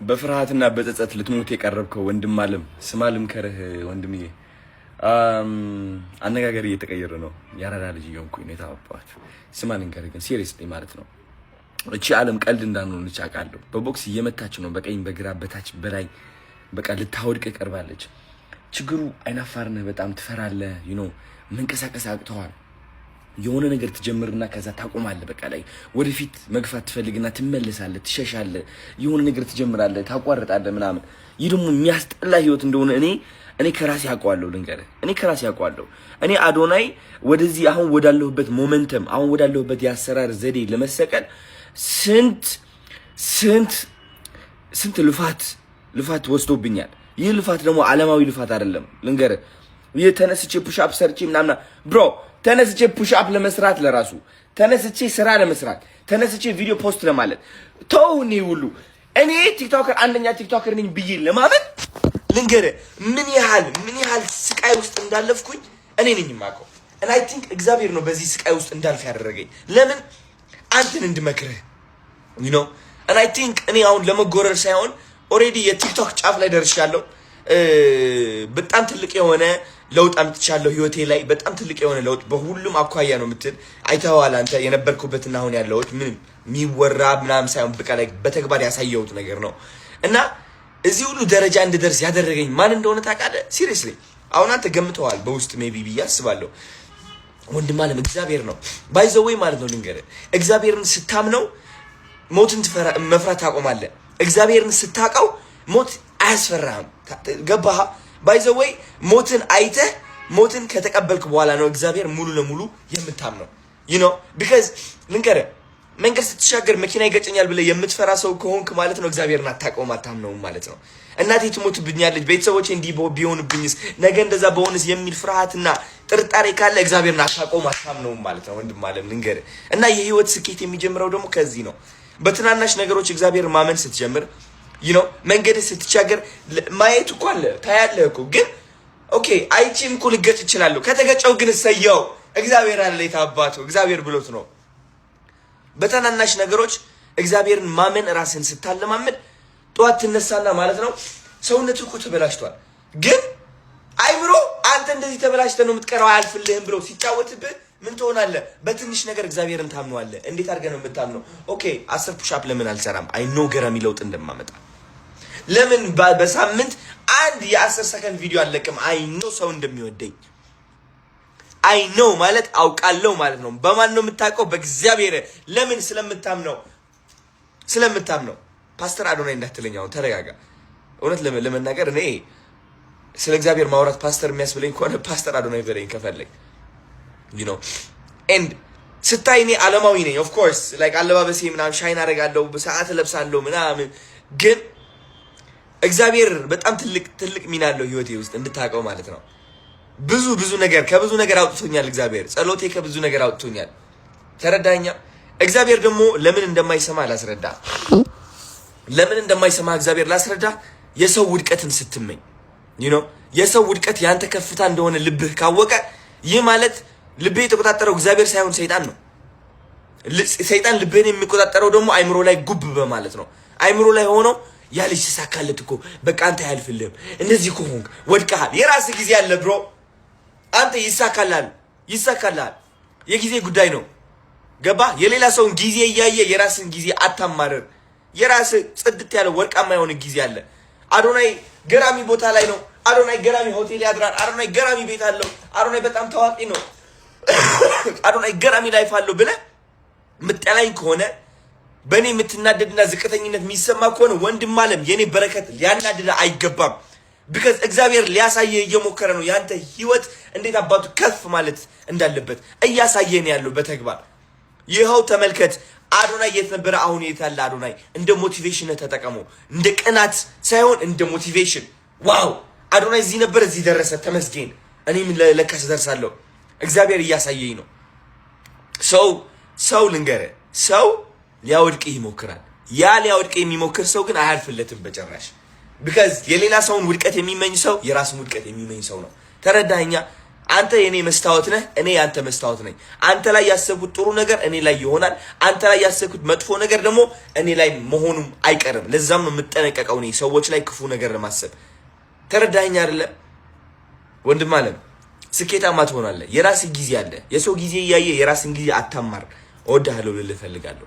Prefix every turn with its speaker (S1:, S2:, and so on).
S1: በፍርሃትና በጸጸት ልትሞት የቀረብከው ወንድም አለም ስማ ልምከርህ ወንድምዬ። አነጋገር እየተቀየረ ነው። ያራዳ ልጅ እየሆንኩኝ ነው የታወጣሁት። ስማ ልንገርህ ግን ሲሪየስሊ ማለት ነው። እቺ ዓለም ቀልድ እንዳንሆነች አውቃለሁ። በቦክስ እየመታች ነው፣ በቀኝ በግራ በታች በላይ በቃ ልታወድቅ ቀርባለች። ችግሩ አይናፋርነህ፣ በጣም ትፈራለህ። መንቀሳቀስ አቅተዋል። የሆነ ነገር ትጀምርና ከዛ ታቆማለህ። በቃ ላይ ወደፊት መግፋት ትፈልግና ትመለሳለህ፣ ትሸሻለህ። የሆነ ነገር ትጀምራለህ፣ ታቋርጣለህ ምናምን። ይህ ደግሞ የሚያስጠላ ህይወት እንደሆነ እኔ ከራሴ አውቀዋለሁ። ልንገርህ፣ እኔ ከራሴ አውቀዋለሁ። እኔ አዶናይ ወደዚህ አሁን ወዳለሁበት ሞመንተም፣ አሁን ወዳለሁበት የአሰራር ዘዴ ለመሰቀል ስንት ልፋት ወስዶብኛል። ይህ ልፋት ደግሞ ዓለማዊ ልፋት አይደለም። ልንገርህ፣ ይህ ተነስቼ ፑሽአፕ ሰርቼ ምናምን ብሮ ተነስቼ ፑሽአፕ ለመስራት ለራሱ ተነስቼ ስራ ለመስራት ተነስቼ ቪዲዮ ፖስት ለማለት ተውኔ ሁሉ እኔ ቲክቶከር አንደኛ ቲክቶከር ነኝ ብዬ ለማመን ልንገርህ ምን ያህል ስቃይ ውስጥ እንዳለፍኩኝ እኔ ነኝ የማውቀው። and I think እግዚአብሔር ነው በዚህ ስቃይ ውስጥ እንዳልፍ ያደረገኝ። ለምን አንተን እንድመክርህ and I think እኔ አሁን ለመጎረር ሳይሆን ኦሬዲ የቲክቶክ ጫፍ ላይ ደርሻለሁ። በጣም ትልቅ የሆነ ለውጥ አምጥቻለሁ ህይወቴ ላይ። በጣም ትልቅ የሆነ ለውጥ በሁሉም አኳያ ነው የምትል አይተዋል አንተ። የነበርኩበትና አሁን ያለሁት ምን የሚወራ ምናምን ሳይሆን በቃ ላይ በተግባር ያሳየሁት ነገር ነው። እና እዚህ ሁሉ ደረጃ እንድደርስ ያደረገኝ ማን እንደሆነ ታውቃለህ? ሲሪየስሊ አሁን አንተ ገምተዋል በውስጥ ሜቢ ብዬ አስባለሁ። ወንድም አለም እግዚአብሔር ነው ባይ ዘ ዌይ ማለት ነው። ልንገርህ እግዚአብሔርን ስታምነው ሞትን መፍራት ታቆማለህ። እግዚአብሔርን ስታቀው ሞት አያስፈራህም። ገባህ? ባይ ዘ ዌይ ሞትን አይተህ ሞትን ከተቀበልክ በኋላ ነው እግዚአብሔር ሙሉ ለሙሉ የምታምነው። because ልንገርህ መንገድ ስትሻገር መኪና ይገጨኛል ብለህ የምትፈራ ሰው ከሆንክ ማለት ነው እግዚአብሔርን አታውቀውም፣ አታምነውም ማለት ነው። እናቴ ትሞትብኛለች፣ ቤተሰቦቼ እንዲህ ቢሆንብኝስ፣ ነገ እንደዛ በሆንስ የሚል ፍርሃትና ጥርጣሬ ካለ እግዚአብሔርን አታውቀውም፣ አታምነውም ማለት ነው። ወንድም አለም ልንገርህ እና የህይወት ስኬት የሚጀምረው ደግሞ ከዚህ ነው። በትናናሽ ነገሮች እግዚአብሔርን ማመን ስትጀምር መንገድ ስትሻገር ማየት እኮ አለ ታያለህ እኮ። ግን ኦኬ አይቺም እኮ ልገጭ እችላለሁ። ከተገጨው ግን እሰየው እግዚአብሔር አለ የታባቱ እግዚአብሔር ብሎት ነው። በትናናሽ ነገሮች እግዚአብሔርን ማመን ራስን ስታለማመድ ጧት ትነሳና ማለት ነው ሰውነትህ እኮ ተበላሽቷል። ግን አይምሮ አንተ እንደዚህ ተበላሽተህ ነው የምትቀረው አያልፍልህም ብሎ ሲጫወትብህ ምን ትሆናለህ? በትንሽ ነገር እግዚአብሔርን ታምነዋለህ። እንዴት አድርገህ ነው የምታምነው? ኦኬ 10 ፑሽአፕ ለምን አልሰራም? አይ ኖ ገራሚ ለውጥ እንደማመጣ። ለምን በሳምንት አንድ የ10 ሰከንድ ቪዲዮ አለቅም? አይ ኖ ሰው እንደሚወደኝ። አይ ኖ ማለት አውቃለሁ ማለት ነው። በማን ነው የምታውቀው? በእግዚአብሔር። ለምን? ስለምታምነው። ፓስተር አዶናይ እንዳትለኝ አሁን ተረጋጋ። እውነት ለመናገር እኔ ስለ እግዚአብሔር ማውራት ፓስተር የሚያስብለኝ ከሆነ ፓስተር አዶናይ በለኝ ከፈለግ and ስታይ እኔ ዓለማዊ ነኝ። ኦፍ ኮርስ ላይክ አለባበሴ ምናምን ሻይን አደርጋለሁ፣ በሰዓት ለብሳለሁ ምናምን። ግን እግዚአብሔር በጣም ትልቅ ሚና አለው ህይወቴ ውስጥ እንድታውቀው ማለት ነው። ብዙ ነገር ከብዙ ነገር አውጥቶኛል እግዚአብሔር። ጸሎቴ ከብዙ ነገር አውጥቶኛል። ተረዳኛ? እግዚአብሔር ደግሞ ለምን እንደማይሰማ ላስረዳ። ለምን እንደማይሰማ እግዚአብሔር ላስረዳ። የሰው ውድቀትን ስትመኝ የሰው ውድቀት ያንተ ከፍታ እንደሆነ ልብህ ካወቀ ይህ ማለት ልብህ የተቆጣጠረው እግዚአብሔር ሳይሆን ሰይጣን ነው። ሰይጣን ልብህን የሚቆጣጠረው ደግሞ አይምሮ ላይ ጉብ በማለት ነው። አይምሮ ላይ ሆኖ ያ ልጅ ተሳካለት እኮ በቃ አንተ አያልፍልህም፣ እንደዚህ ከሆንክ ወድቀሃል፣ የራስህ ጊዜ አለ ብሮ፣ አንተ ይሳካልሃል፣ የጊዜ ጉዳይ ነው። ገባ? የሌላ ሰውን ጊዜ እያየ የራስን ጊዜ አታማረር። የራስህ ጽድት ያለ ወርቃማ የሆነ ጊዜ አለ። አዶናይ ገራሚ ቦታ ላይ ነው። አዶናይ ገራሚ ሆቴል ያድራል። አዶናይ ገራሚ ቤት አለው። አዶናይ በጣም ታዋቂ ነው። አዶናይ ገራሚ ላይፍ አለው ብለህ ምጠላኝ ከሆነ በእኔ የምትናደድና ዝቅተኝነት የሚሰማ ከሆነ ወንድም አለም የኔ በረከት ሊያናድድ አይገባም። ቢካዝ እግዚአብሔር ሊያሳየህ እየሞከረ ነው። ያንተ ህይወት እንዴት አባቱ ከፍ ማለት እንዳለበት እያሳየህ ነው ያለው በተግባር። ይኸው ተመልከት። አዶናይ የት ነበረ? አሁን የት ያለ? አዶናይ እንደ ሞቲቬሽን ተጠቀመው፣ እንደ ቅናት ሳይሆን እንደ ሞቲቬሽን። ዋው አዶናይ እዚህ ነበር፣ እዚህ ደረሰ፣ ተመስገን። እኔም ለካስ ደርሳለሁ። እግዚአብሔር እያሳየኝ ነው። ሰው ልንገርህ፣ ሰው ሊያወድቅህ ይሞክራል። ያ ሊያወድቅህ የሚሞክር ሰው ግን አያልፍለትም በጭራሽ። ቢካዝ የሌላ ሰውን ውድቀት የሚመኝ ሰው የራሱን ውድቀት የሚመኝ ሰው ነው። ተረዳኸኛ? አንተ የኔ መስታወት ነህ፣ እኔ ያንተ መስታወት ነኝ። አንተ ላይ ያሰብኩት ጥሩ ነገር እኔ ላይ ይሆናል። አንተ ላይ ያሰብኩት መጥፎ ነገር ደግሞ እኔ ላይ መሆኑም አይቀርም። ለዛም ነው የምጠነቀቀው እኔ ሰዎች ላይ ክፉ ነገር ለማሰብ። ተረዳኸኝ አይደለ ወንድም አለም? ስኬታማ ትሆናለህ። የራስህ ጊዜ አለ። የሰው ጊዜ እያየ የራስን ጊዜ አታማር። እወድሃለሁ ልልህ እፈልጋለሁ።